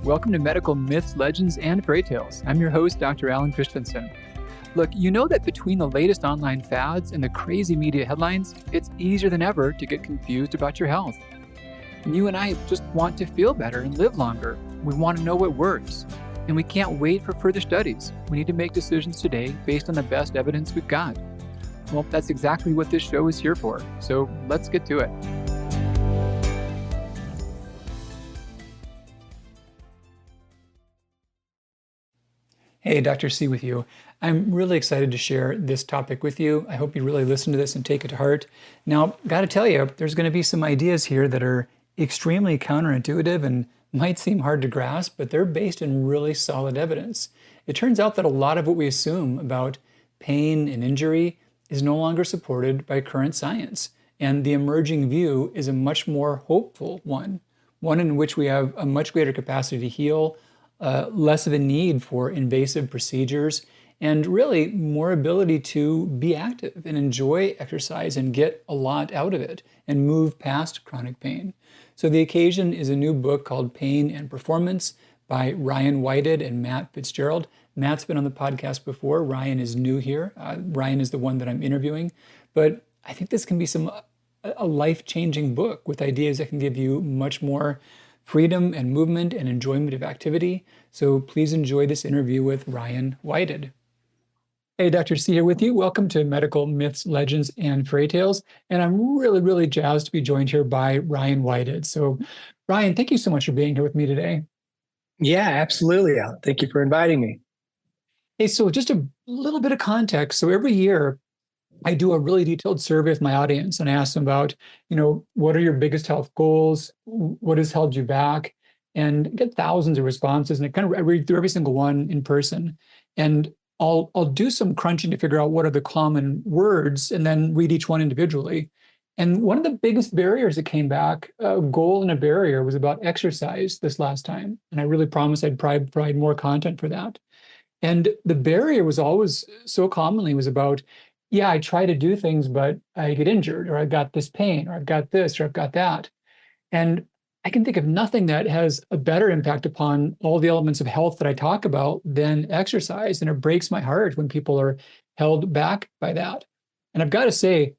Welcome to Medical Myths, Legends, and Fairy Tales. I'm your host, Dr. Alan Christianson. Look, you know that between the latest online fads and the crazy media headlines, it's easier than ever to get confused about your health. And you and I just want to feel better and live longer. We want to know what works. And we can't wait for further studies. We need to make decisions today based on the best evidence we've got. Well, that's exactly what this show is here for. So let's get to it. Hey, Dr. C with you. I'm really excited to share this topic with you. I hope you really listen to this and take it to heart. Now, got to tell you, there's going to be some ideas here that are extremely counterintuitive and might seem hard to grasp, but they're based in really solid evidence. It turns out that a lot of what we assume about pain and injury is no longer supported by current science. And the emerging view is a much more hopeful one in which we have a much greater capacity to heal, less of a need for invasive procedures, and really more ability to be active and enjoy exercise and get a lot out of it and move past chronic pain. So the occasion is a new book called Pain and Performance by Ryan Whited and Matt Fitzgerald. Matt's been on the podcast before. Ryan is new here. Ryan is the one that I'm interviewing. But I think this can be a life-changing book with ideas that can give you much more freedom and movement and enjoyment of activity. So please enjoy this interview with Ryan Whited. Hey, Dr. C here with you. Welcome to Medical Myths, Legends, and Fairy Tales. And I'm really, really jazzed to be joined here by Ryan Whited. So Ryan, thank you so much for being here with me today. Yeah, absolutely, Al. Thank you for inviting me. Hey, so just a little bit of context. So every year I do a really detailed survey with my audience and I ask them about, what are your biggest health goals? What has held you back? And get thousands of responses. And I read through every single one in person. And I'll do some crunching to figure out what are the common words and then read each one individually. And one of the biggest barriers that came back, a goal and a barrier, was about exercise this last time. And I really promised I'd provide more content for that. And the barrier was always so commonly was about, yeah, I try to do things, but I get injured, or I've got this pain, or I've got this, or I've got that. And I can think of nothing that has a better impact upon all the elements of health that I talk about than exercise. And it breaks my heart when people are held back by that. And I've got to say,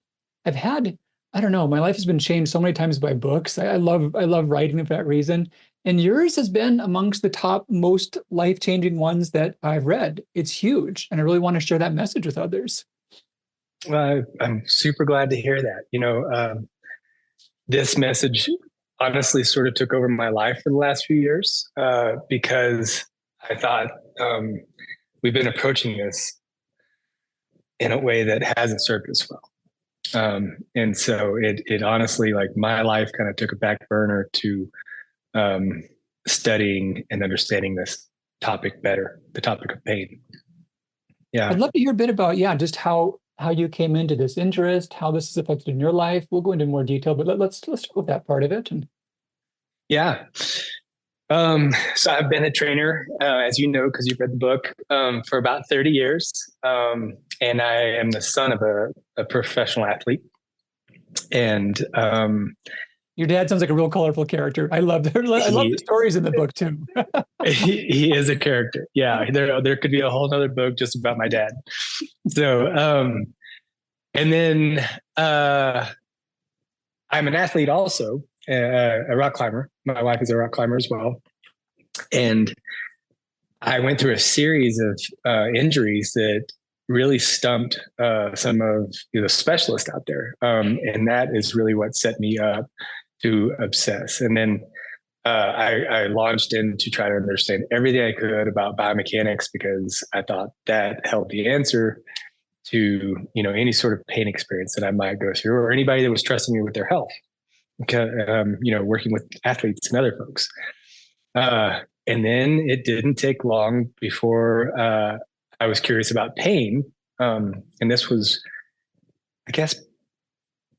my life has been changed so many times by books. I love writing for that reason. And yours has been amongst the top most life-changing ones that I've read. It's huge. And I really want to share that message with others. Well, I'm super glad to hear that. This message honestly sort of took over my life for the last few years because I thought we've been approaching this in a way that hasn't served us well. And so it honestly, like, my life kind of took a back burner to studying and understanding this topic better, the topic of pain. Yeah. I'd love to hear a bit about, just how you came into this interest, how this has affected in your life. We'll go into more detail, but let's start with that part of it. Yeah. So I've been a trainer, as you know, because you've read the book, for about 30 years. And I am the son of a professional athlete. And your dad sounds like a real colorful character. I love the stories in the book too. he is a character. Yeah. There could be a whole other book just about my dad. So, and then I'm an athlete also, a rock climber. My wife is a rock climber as well. And I went through a series of injuries that really stumped some of the specialists out there. And that is really what set me up to obsess. And then I launched in to try to understand everything I could about biomechanics because I thought that held the answer to, any sort of pain experience that I might go through, or anybody that was trusting me with their health, working with athletes and other folks. And then it didn't take long before I was curious about pain. And this was, I guess,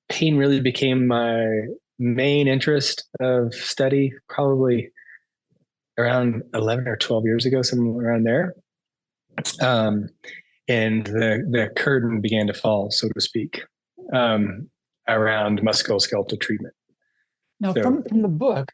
pain really became my main interest of study probably around 11 or 12 years ago, somewhere around there. And the curtain began to fall, so to speak, around musculoskeletal treatment. Now, from the book,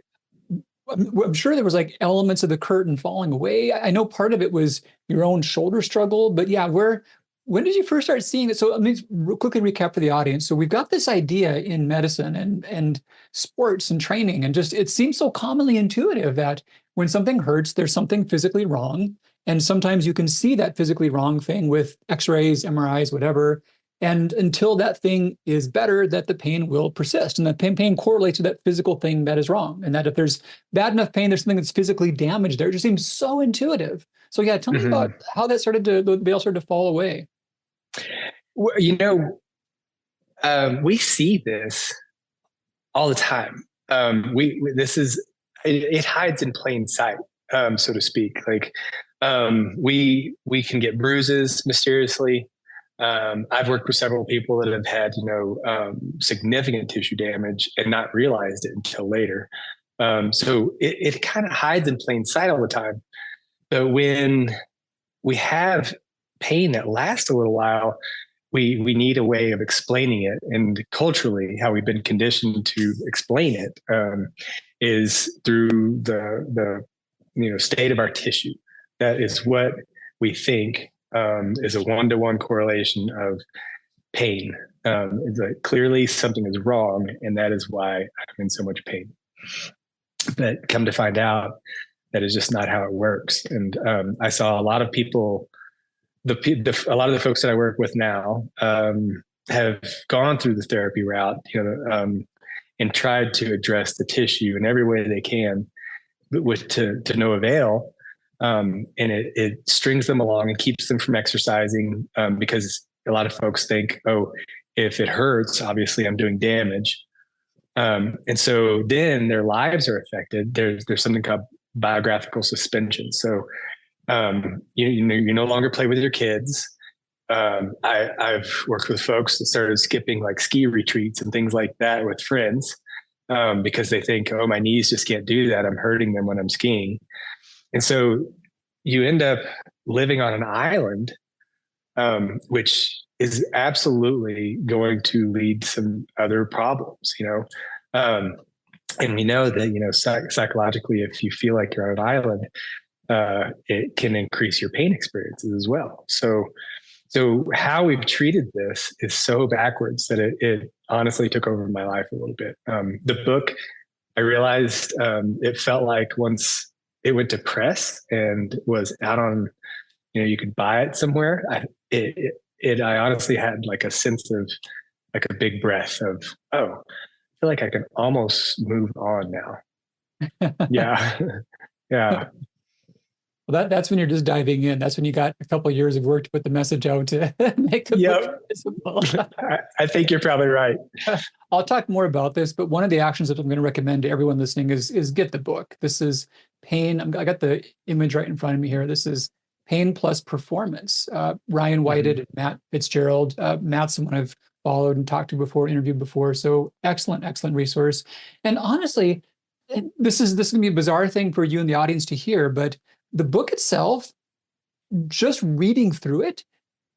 I'm sure there was like elements of the curtain falling away. I know part of it was your own shoulder struggle, but yeah, when did you first start seeing it? So let me quickly recap for the audience. So we've got this idea in medicine and sports and training, and just it seems so commonly intuitive that when something hurts, there's something physically wrong. And sometimes you can see that physically wrong thing with x-rays, MRIs, whatever. And until that thing is better, that the pain will persist. And the pain correlates to that physical thing that is wrong. And that if there's bad enough pain, there's something that's physically damaged there. It just seems so intuitive. So yeah, tell me about how that the veil started to fall away. Well, we see this all the time. It hides in plain sight, so to speak. Like we can get bruises mysteriously. I've worked with several people that have had, significant tissue damage and not realized it until later. So it kind of hides in plain sight all the time. But when we have pain that lasts a little while, we need a way of explaining it. And culturally, how we've been conditioned to explain it is through the state of our tissue. That is what we think is a one-to-one correlation of pain. That clearly something is wrong, and that is why I'm in so much pain. But come to find out, that is just not how it works. And I saw a lot of people, a lot of the folks that I work with now have gone through the therapy route, and tried to address the tissue in every way they can, but to no avail. And it strings them along and keeps them from exercising because a lot of folks think, oh, if it hurts, obviously I'm doing damage. And so then their lives are affected. There's something called biographical suspension. So you no longer play with your kids. I've worked with folks that started skipping like ski retreats and things like that with friends because they think, oh, my knees just can't do that. I'm hurting them when I'm skiing. And so you end up living on an island, which is absolutely going to lead to some other problems, and we know that, psychologically, if you feel like you're on an island, it can increase your pain experiences as well. So how we've treated this is so backwards that it honestly took over my life a little bit. The book, I realized it felt like once it went to press and was out on, you could buy it somewhere. I honestly had like a sense of like a big breath of, oh, I feel like I can almost move on now. Yeah. Yeah. Well, that's when you're just diving in. That's when you got a couple of years of work to put the message out to make the book visible. I think you're probably right. I'll talk more about this, but one of the actions that I'm going to recommend to everyone listening is get the book. This is Pain. I got the image right in front of me here. This is Pain Plus Performance. Ryan Whited and Matt Fitzgerald. Matt's someone I've followed and talked to before, interviewed before. So excellent resource. And honestly, this is going to be a bizarre thing for you and the audience to hear, but the book itself, just reading through it,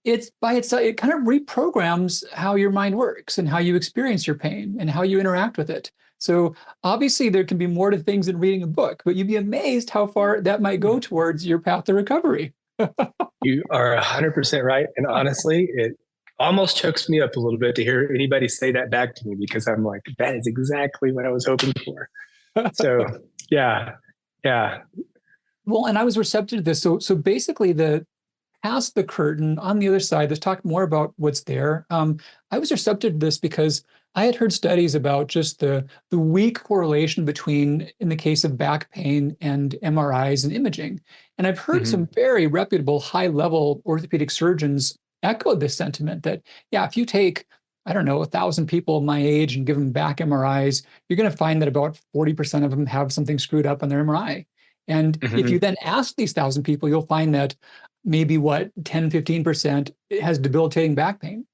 it's by itself, it kind of reprograms how your mind works and how you experience your pain and how you interact with it. So obviously there can be more to things than reading a book, but you'd be amazed how far that might go towards your path to recovery. You are 100% right. And honestly, it almost chokes me up a little bit to hear anybody say that back to me, because I'm like, that is exactly what I was hoping for. So yeah. Well, and I was receptive to this. So basically past the curtain on the other side, let's talk more about what's there. I was receptive to this because I had heard studies about just the weak correlation between, in the case of back pain, and MRIs and imaging. And I've heard some very reputable high-level orthopedic surgeons echo this sentiment that, yeah, if you take, I don't know, 1,000 people my age and give them back MRIs, you're going to find that about 40% of them have something screwed up on their MRI. And if you then ask these 1,000 people, you'll find that maybe 10, 15% has debilitating back pain.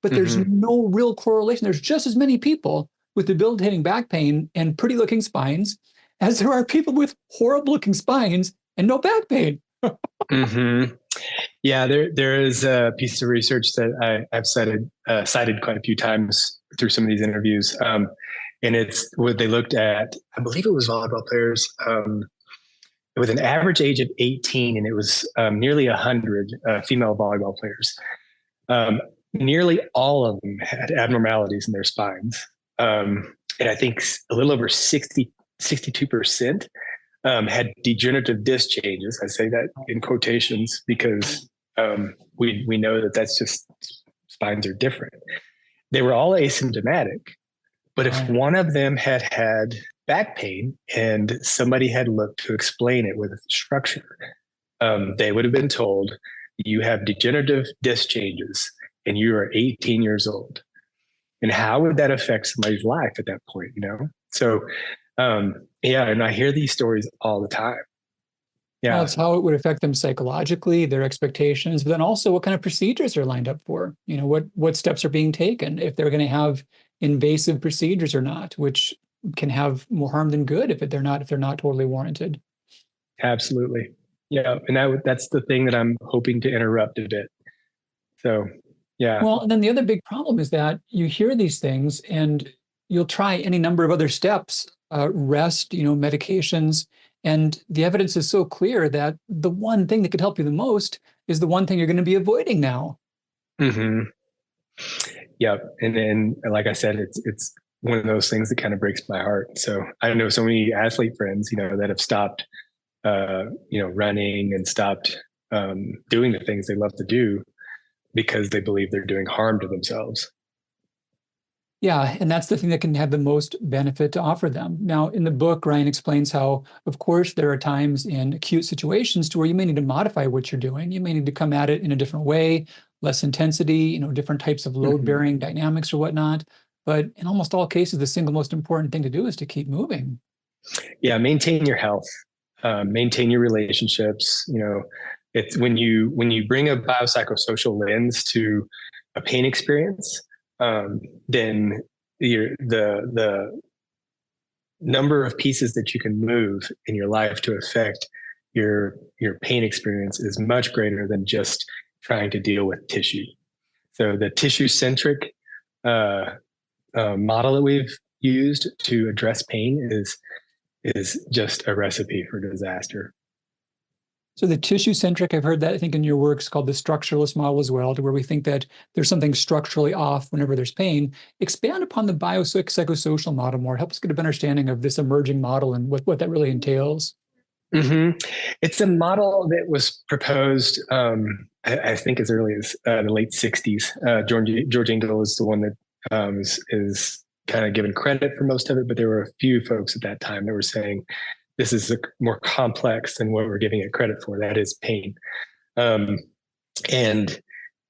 But there's no real correlation. There's just as many people with debilitating back pain and pretty looking spines as there are people with horrible looking spines and no back pain. Yeah, there is a piece of research that I've cited quite a few times through some of these interviews. And it's what they looked at, I believe it was volleyball players, with an average age of 18, and it was nearly 100 female volleyball players. Nearly all of them had abnormalities in their spines. And I think a little over 62% had degenerative disc changes. I say that in quotations because we know that that's just spines are different. They were all asymptomatic, but if one of them had back pain and somebody had looked to explain it with structure, they would have been told, you have degenerative disc changes and you are 18 years old. And how would that affect somebody's life at that point, you know? So, and I hear these stories all the time. Yeah. Well, it's how it would affect them psychologically, their expectations, but then also what kind of procedures are lined up for, you know, what steps are being taken, if they're going to have invasive procedures or not, which can have more harm than good if they're not totally warranted. Absolutely. Yeah. And that's the thing that I'm hoping to interrupt a bit. So, yeah. Well, and then the other big problem is that you hear these things and you'll try any number of other steps, rest, you know, medications, and the evidence is so clear that the one thing that could help you the most is the one thing you're going to be avoiding now. Mm-hmm. Yep. And then, like I said, it's one of those things that kind of breaks my heart. So I know so many athlete friends, you know, that have stopped, running and stopped doing the things they love to do because they believe they're doing harm to themselves. Yeah, and that's the thing that can have the most benefit to offer them. Now, in the book, Ryan explains how, of course, there are times in acute situations to where you may need to modify what you're doing. You may need to come at it in a different way, less intensity, you know, different types of load-bearing dynamics or whatnot. But in almost all cases, the single most important thing to do is to keep moving. Yeah, maintain your health, maintain your relationships. You know, it's when you bring a biopsychosocial lens to a pain experience, then the number of pieces that you can move in your life to affect your pain experience is much greater than just trying to deal with tissue. So the tissue-centric model that we've used to address pain is just a recipe for disaster. So the tissue-centric, I've heard that, I think in your work, is called the structuralist model as well, to where we think that there's something structurally off whenever there's pain. Expand upon the biopsychosocial model more. Help us get a better understanding of this emerging model and what that really entails. Mm-hmm. It's a model that was proposed, I think, as early as the late 60s. George Engel is the one that is kind of given credit for most of it, but there were a few folks at that time that were saying, this is more complex than what we're giving it credit for. That is pain. And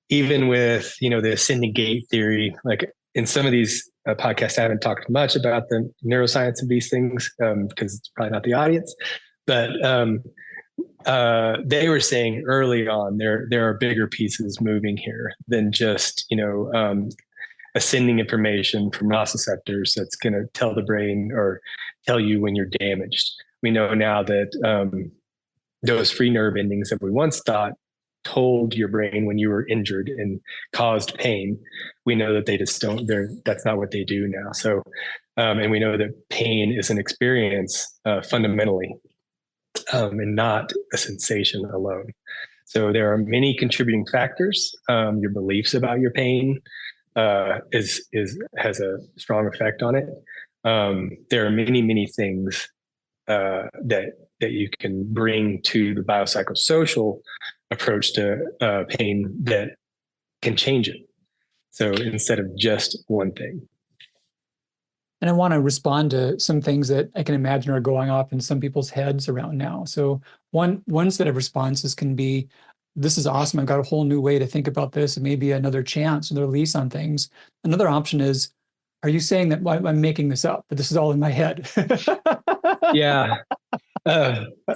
even with, you know, the ascending gate theory, like in some of these podcasts, I haven't talked much about the neuroscience of these things because it's probably not the audience. But they were saying early on, there are bigger pieces moving here than just, you know, ascending information from nociceptors that's going to tell the brain or tell you when you're damaged. We know now that those free nerve endings that we once thought told your brain when you were injured and caused pain, we know that they just don't, that's not what they do now. So, and we know that pain is an experience fundamentally and not a sensation alone. So there are many contributing factors. Your beliefs about your pain has a strong effect on it. There are many things that you can bring to the biopsychosocial approach to pain that can change it. So instead of just one thing. And I want to respond to some things that I can imagine are going off in some people's heads around now. So one set of responses can be, this is awesome. I've got a whole new way to think about this, and maybe another chance, another lease on things. Another option is, are you saying that I'm making this up, that this is all in my head? Yeah.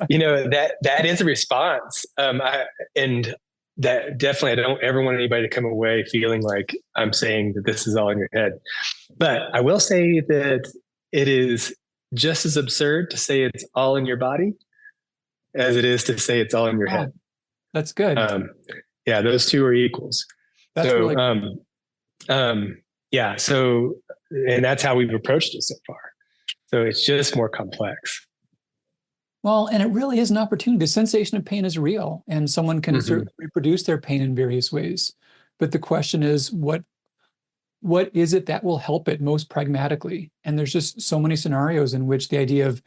You know, that is a response. And that definitely, I don't ever want anybody to come away feeling like I'm saying that this is all in your head. But I will say that it is just as absurd to say it's all in your body as it is to say it's all in your head. That's good. Yeah, those two are equals. That's so, really Yeah. So, and that's how we've approached it so far. So it's just more complex. Well, and it really is an opportunity. The sensation of pain is real, and someone can Mm-hmm. certainly reproduce their pain in various ways. But the question is, what is it that will help it most pragmatically? And there's just so many scenarios in which the idea of,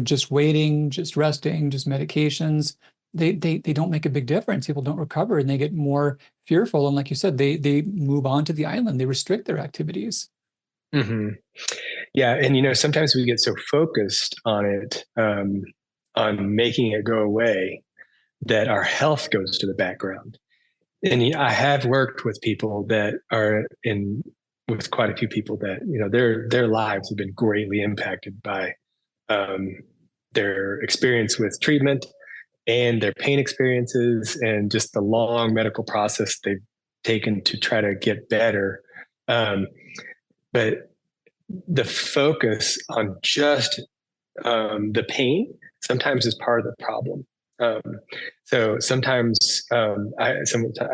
just waiting, just resting, just medications, they don't make a big difference. People don't recover and they get more fearful. And like you said, they move on to the island, they restrict their activities. Mm-hmm. Yeah. And, sometimes we get so focused on it, on making it go away, that our health goes to the background. And I have worked with people that are with quite a few people that, their lives have been greatly impacted by their experience with treatment and their pain experiences and just the long medical process they've taken to try to get better. But the focus on just the pain sometimes is part of the problem. So sometimes I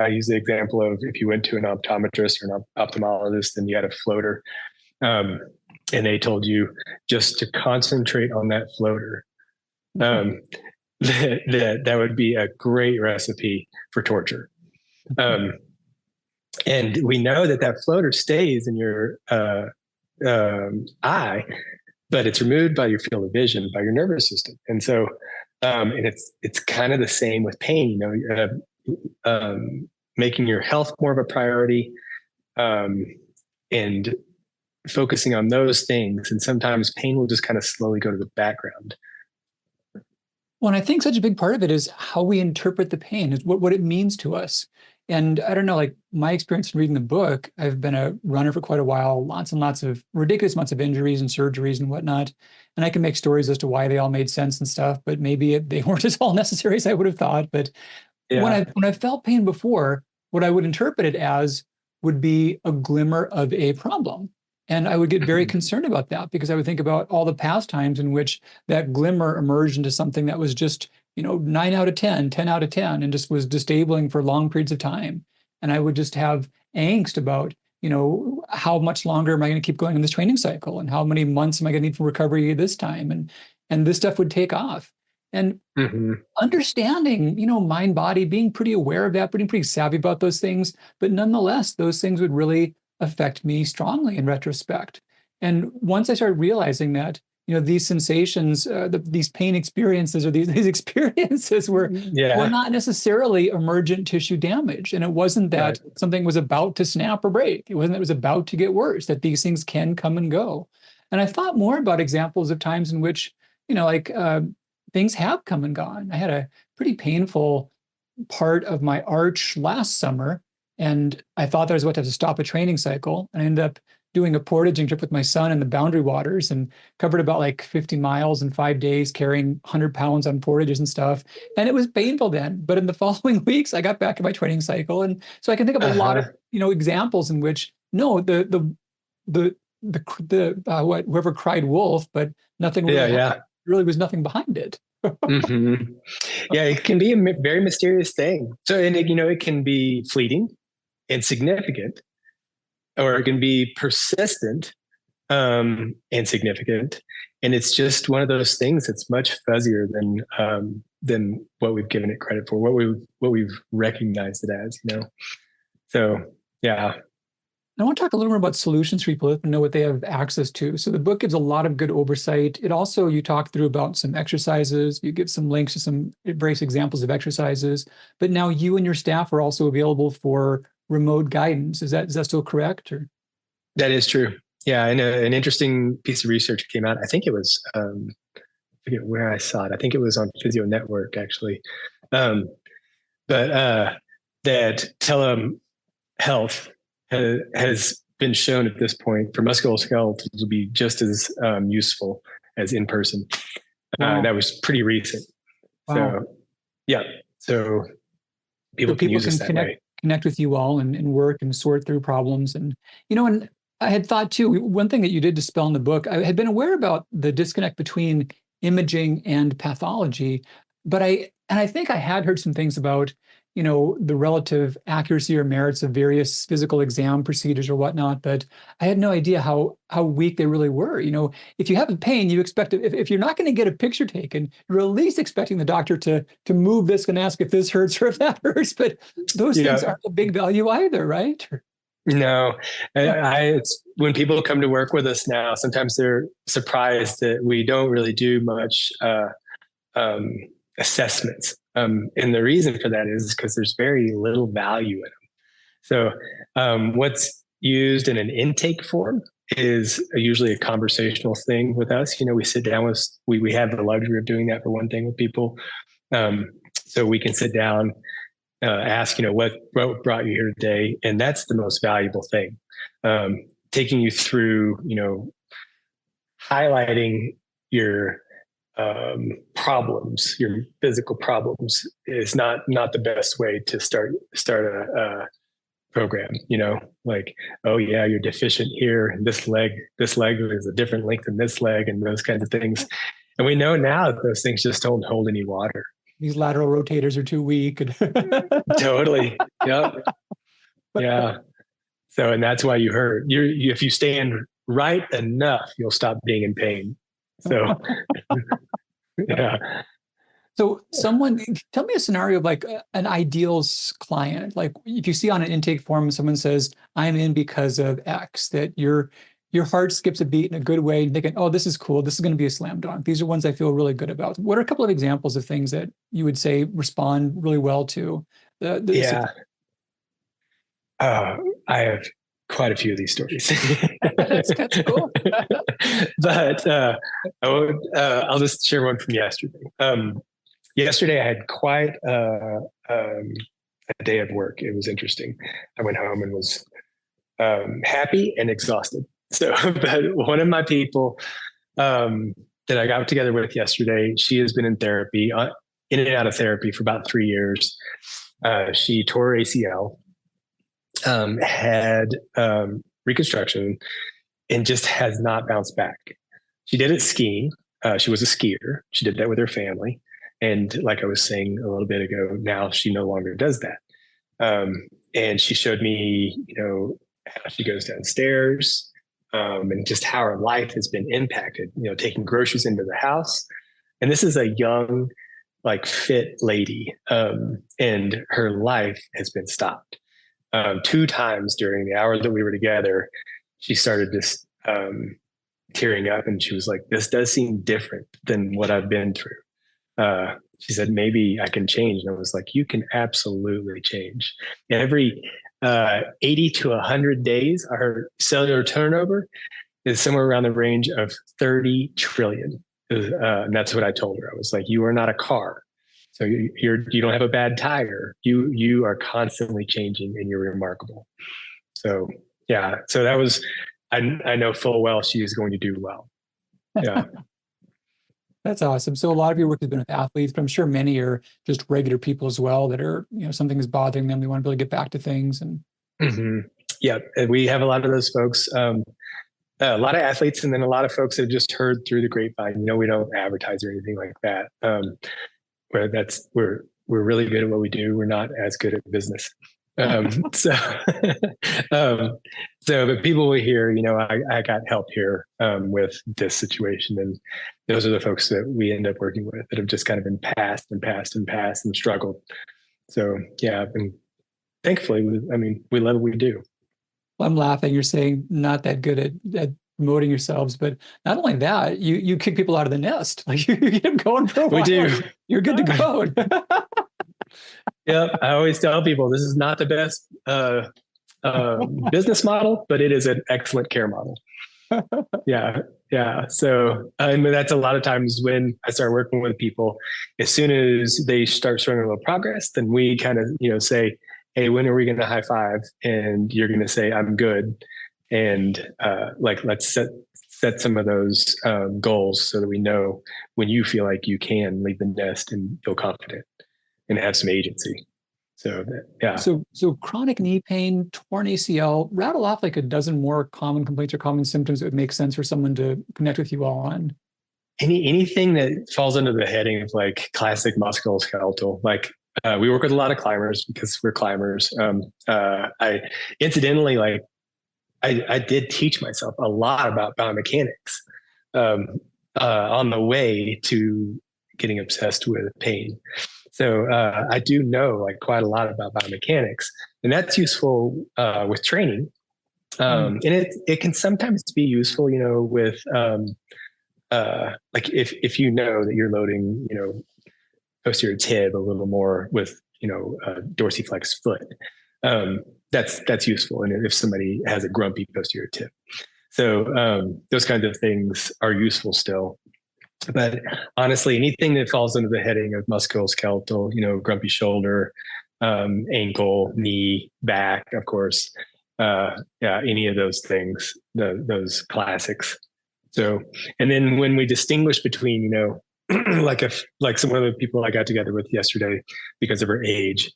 use the example of if you went to an optometrist or an ophthalmologist and you had a floater, and they told you just to concentrate on that floater, that would be a great recipe for torture. And we know that floater stays in your eye, but it's removed by your field of vision, by your nervous system. And so, and it's kind of the same with pain, making your health more of a priority, and focusing on those things. And sometimes pain will just kind of slowly go to the background. Well, and I think such a big part of it is how we interpret the pain, is what it means to us. And I don't know, like my experience in reading the book, I've been a runner for quite a while, lots and lots of ridiculous amounts of injuries and surgeries and whatnot. And I can make stories as to why they all made sense and stuff, but maybe they weren't as all necessary as I would have thought. But Yeah. when I felt pain before, what I would interpret it as would be a glimmer of a problem. And I would get very concerned about that because I would think about all the past times in which that glimmer emerged into something that was just, 9 out of 10, 10 out of 10, and just was disabling for long periods of time. And I would just have angst about, how much longer am I going to keep going in this training cycle? And how many months am I going to need for recovery this time? And this stuff would take off. And understanding, mind, body, being pretty aware of that, being pretty savvy about those things. But nonetheless, those things would really affect me strongly in retrospect. And once I started realizing that, these sensations, these pain experiences or these experiences were not necessarily emergent tissue damage. And it wasn't that something was about to snap or break. It wasn't that it was about to get worse, that these things can come and go. And I thought more about examples of times in which, things have come and gone. I had a pretty painful part of my arch last summer, and I thought that I was about to have to stop a training cycle. And I ended up doing a portaging trip with my son in the Boundary Waters and covered about like 50 miles in 5 days, carrying 100 pounds on portages and stuff. And it was painful then. But in the following weeks, I got back in my training cycle. And so I can think of a lot of, examples in which, no, whoever cried wolf, but nothing really happened. Really was nothing behind it. Yeah, it can be a very mysterious thing. So, and it can be fleeting and significant, or it can be persistent and significant. And it's just one of those things that's much fuzzier than what we've given it credit for, what we've recognized it as. So yeah. I want to talk a little more about solutions for people to know what they have access to. So the book gives a lot of good oversight. It also, you talk through about some exercises. You give some links to some various examples of exercises. But now you and your staff are also available for remote guidance. Is that still correct? Or? That is true. Yeah, and an interesting piece of research came out. I think it was, I forget where I saw it. I think it was on Physio Network, actually. But that telehealth has been shown at this point for musculoskeletal to be just as useful as in person. Wow. That was pretty recent. Wow. So, yeah. So people can use this that way. Connect with you all and work and sort through problems. And, and I had thought too, one thing that you did dispel in the book, I had been aware about the disconnect between imaging and pathology, but I think I had heard some things about, the relative accuracy or merits of various physical exam procedures or whatnot, but I had no idea how weak they really were. If you have a pain, you expect if you're not going to get a picture taken, you're at least expecting the doctor to move this and ask if this hurts or if that hurts. But those things aren't a big value either, right? No, it's when people come to work with us now, sometimes they're surprised that we don't really do much assessments. And the reason for that is because there's very little value in them. So what's used in an intake form is usually a conversational thing with us. We sit down with, we have the luxury of doing that for one thing with people. So we can sit down, ask, what brought you here today? And that's the most valuable thing. Taking you through, highlighting your problems, your physical problems is not the best way to start a program. Like, oh yeah, you're deficient here, and this leg is a different length than this leg, and those kinds of things. And we know now that those things just don't hold any water. These lateral rotators are too weak. Totally. Yep. Yeah. So, and that's why you hurt. If you stand right enough, you'll stop being in pain. So, yeah. So tell me a scenario of like an ideal client. Like if you see on an intake form, someone says, I'm in because of X, that your heart skips a beat in a good way, thinking, oh, this is cool. This is going to be a slam dunk. These are ones I feel really good about. What are a couple of examples of things that you would say respond really well to yeah. I have quite a few of these stories. That's cool. But I'll just share one from yesterday. Yesterday, I had quite a day of work. It was interesting. I went home and was happy and exhausted. So, but one of my people that I got together with yesterday, she has been in therapy, in and out of therapy for about 3 years. She tore her ACL, had reconstruction, and just has not bounced back. She did it skiing. She was a skier. She did that with her family. And like I was saying a little bit ago, now she no longer does that. And she showed me, how she goes downstairs, and just how her life has been impacted, taking groceries into the house. And this is a young, fit lady. And her life has been stopped. 2 times during the hour that we were together, she started just tearing up, and she was like, this does seem different than what I've been through. She said, maybe I can change. And I was like, you can absolutely change. Every 80 to 100 days, our cellular turnover is somewhere around the range of 30 trillion. And that's what I told her. I was like, you are not a car. So you don't have a bad tire. You are constantly changing, and you're remarkable. So yeah. So that was, I know full well she is going to do well. Yeah. That's awesome. So a lot of your work has been with athletes, but I'm sure many are just regular people as well that are, something is bothering them. They want to be able to get back to things. And yeah, we have a lot of those folks. A lot of athletes, and then a lot of folks that just heard through the grapevine. We don't advertise or anything like that. We're really good at what we do. We're not as good at business. But people will hear, I got help here with this situation, and those are the folks that we end up working with that have just kind of been passed and struggled. So yeah, and thankfully, we love what we do. I'm laughing. You're saying not that good at promoting yourselves, but not only that, you kick people out of the nest. Like you get them going for a while. We do. You're good to go. Yeah, I always tell people this is not the best business model, but it is an excellent care model. Yeah. So, and that's a lot of times when I start working with people, as soon as they start showing a little progress, then we kind of, say, hey, when are we going to high five? And you're going to say, I'm good. And let's set some of those goals so that we know when you feel like you can leave the nest and feel confident and have some agency. So yeah. So chronic knee pain, torn ACL, rattle off like a dozen more common complaints or common symptoms that would make sense for someone to connect with you all on. Anything that falls under the heading of classic musculoskeletal, we work with a lot of climbers because we're climbers. I incidentally, like, I did teach myself a lot about biomechanics um, on the way to getting obsessed with pain. So I do know like quite a lot about biomechanics, and that's useful with training. And it can sometimes be useful, you know, with like if you know that you're loading, you know, posterior tib a little more with, you know, dorsiflex foot. That's useful. And if somebody has a grumpy posterior tib, so those kinds of things are useful still. But honestly, anything that falls under the heading of musculoskeletal, you know, grumpy shoulder, ankle, knee, back, of course, yeah, any of those things, those classics. So, and then when we distinguish between, you know, like some of the people I got together with yesterday, because of her age,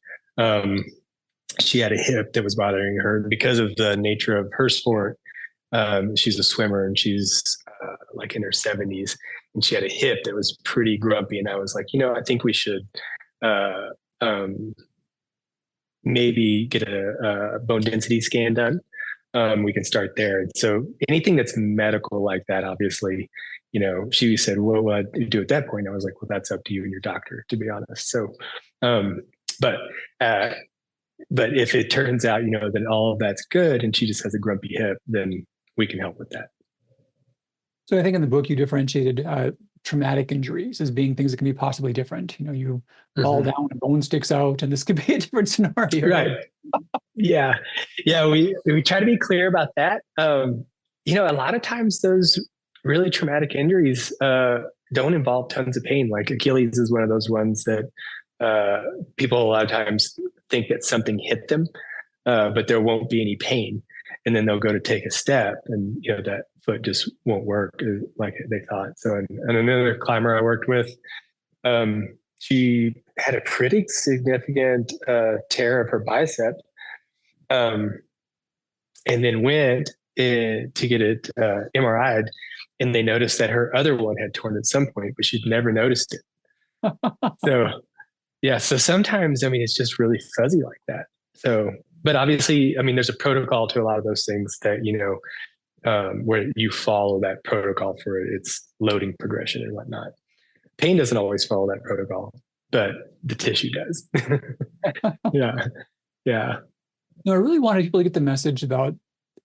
she had a hip that was bothering her because of the nature of her sport. She's a swimmer and she's like in her 70s, and she had a hip that was pretty grumpy. And I was like, you know, I think we should maybe get a bone density scan done. We can start there. So anything that's medical like that, obviously, you know, she said, what would I do at that point? I was like, well, that's up to you and your doctor, to be honest. So, but if it turns out, you know, that all of that's good and she just has a grumpy hip, then we can help with that. So I think in the book you differentiated traumatic injuries as being things that can be possibly different. You know, you fall down, a bone sticks out, and this could be a different scenario. Right. Yeah. We try to be clear about that. You know, a lot of times those really traumatic injuries don't involve tons of pain. Like Achilles is one of those ones that people a lot of times think that something hit them, but there won't be any pain. And then they'll go to take a step and, you know, that foot just won't work like they thought. So, and another climber I worked with, she had a pretty significant tear of her bicep, and then went to get it MRI'd, and they noticed that her other one had torn at some point, but she'd never noticed it. So, yeah. So sometimes, I mean, it's just really fuzzy like that. So, but obviously, I mean, there's a protocol to a lot of those things that, you know, where you follow that protocol for its loading progression and whatnot. Pain doesn't always follow that protocol, but the tissue does. Yeah. Yeah. No, I really wanted people to get the message about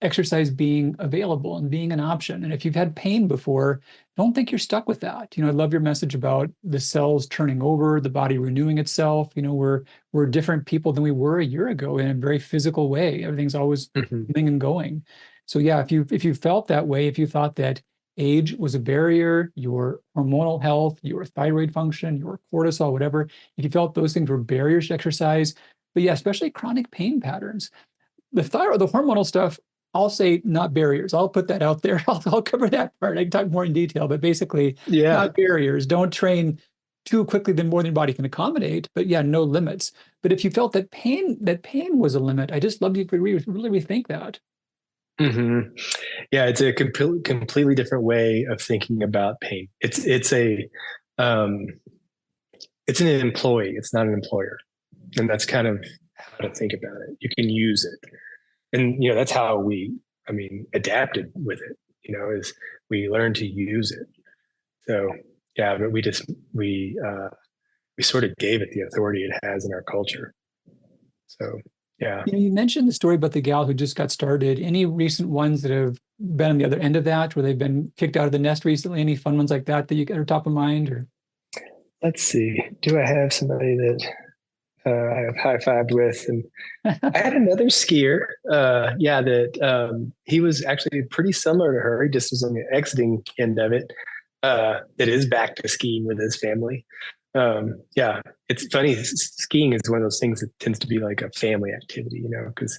exercise being available and being an option. And if you've had pain before, don't think you're stuck with that. You know, I love your message about the cells turning over, the body renewing itself. You know, we're different people than we were a year ago in a very physical way. Everything's always coming and going. So yeah, if you felt that way, if you thought that age was a barrier, your hormonal health, your thyroid function, your cortisol, whatever, if you felt those things were barriers to exercise, but yeah, especially chronic pain patterns, the thyroid, the hormonal stuff, I'll say not barriers. I'll put that out there. I'll cover that part. I can talk more in detail, but basically, not barriers. Don't train too quickly than more than your body can accommodate. But yeah, no limits. But if you felt that pain was a limit, I just love you to really rethink that. Mm-hmm. Yeah, it's a completely different way of thinking about pain. It's an employee. It's not an employer, and that's kind of how to think about it. You can use it. And, you know, that's how we adapted with it, you know, is we learned to use it. So, yeah, but we sort of gave it the authority it has in our culture. So, yeah. You know, you mentioned the story about the gal who just got started. Any recent ones that have been on the other end of that, where they've been kicked out of the nest recently? Any fun ones like that you got are top of mind? Or let's see, do I have somebody that I have high-fived with? And I had another skier, that he was actually pretty similar to her. He just was on the exiting end of it, that is back to skiing with his family. Yeah, it's funny. Skiing is one of those things that tends to be like a family activity, you know, because,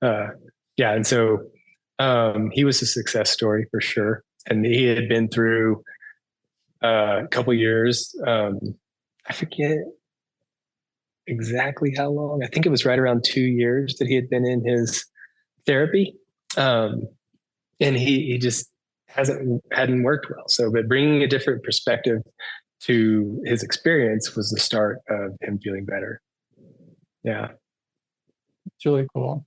and so he was a success story for sure. And he had been through a couple years. I forget exactly how long. I think it was right around 2 years that he had been in his therapy, and he just hadn't worked well. So, but bringing a different perspective to his experience was the start of him feeling better. Yeah. It's really cool.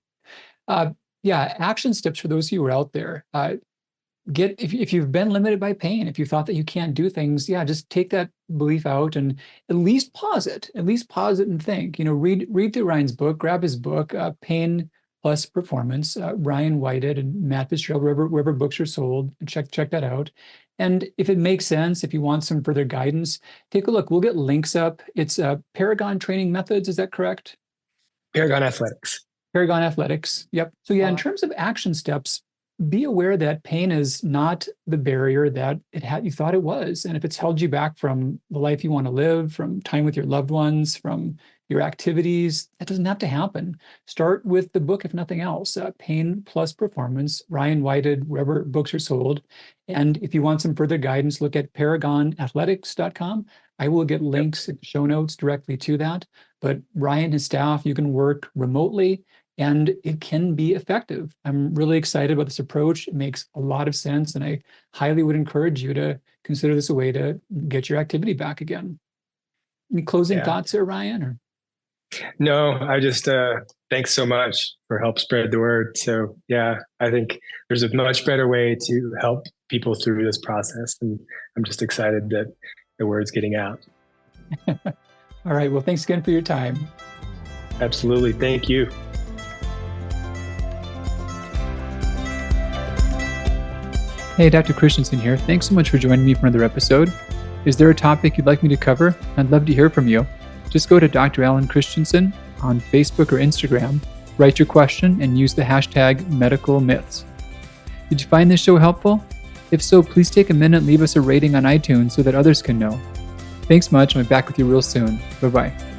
Yeah, action steps for those of you who are out there. If you've been limited by pain, if you thought that you can't do things, yeah, just take that belief out and at least pause it. At least pause it and think. Read through Ryan's book, grab his book, Pain Plus Performance, Ryan Whited and Matt Fitzgerald, wherever books are sold. Check that out. And if it makes sense, if you want some further guidance, take a look. We'll get links up. It's Paragon Training Methods. Is that correct? Paragon Athletics. Paragon Athletics. Yep. So yeah, in terms of action steps, be aware that pain is not the barrier that you thought it was. And if it's held you back from the life you want to live, from time with your loved ones, from your activities, that doesn't have to happen. Start with the book, if nothing else, Pain Plus Performance, Ryan Whited, wherever books are sold. And if you want some further guidance, look at paragonathletics.com. I will get links in show notes directly to that. But Ryan and his staff, you can work remotely, and it can be effective. I'm really excited about this approach. It makes a lot of sense, and I highly would encourage you to consider this a way to get your activity back again. Any closing thoughts there, Ryan? Or? No, I just thanks so much for help spread the word. So yeah, I think there's a much better way to help people through this process, and I'm just excited that the word's getting out. All right. Well, thanks again for your time. Absolutely. Thank you. Hey, Dr. Christianson here. Thanks so much for joining me for another episode. Is there a topic you'd like me to cover? I'd love to hear from you. Just go to Dr. Alan Christianson on Facebook or Instagram, write your question, and use the hashtag #MedicalMyths. Did you find this show helpful? If so, please take a minute and leave us a rating on iTunes so that others can know. Thanks much, and I'll be back with you real soon. Bye-bye.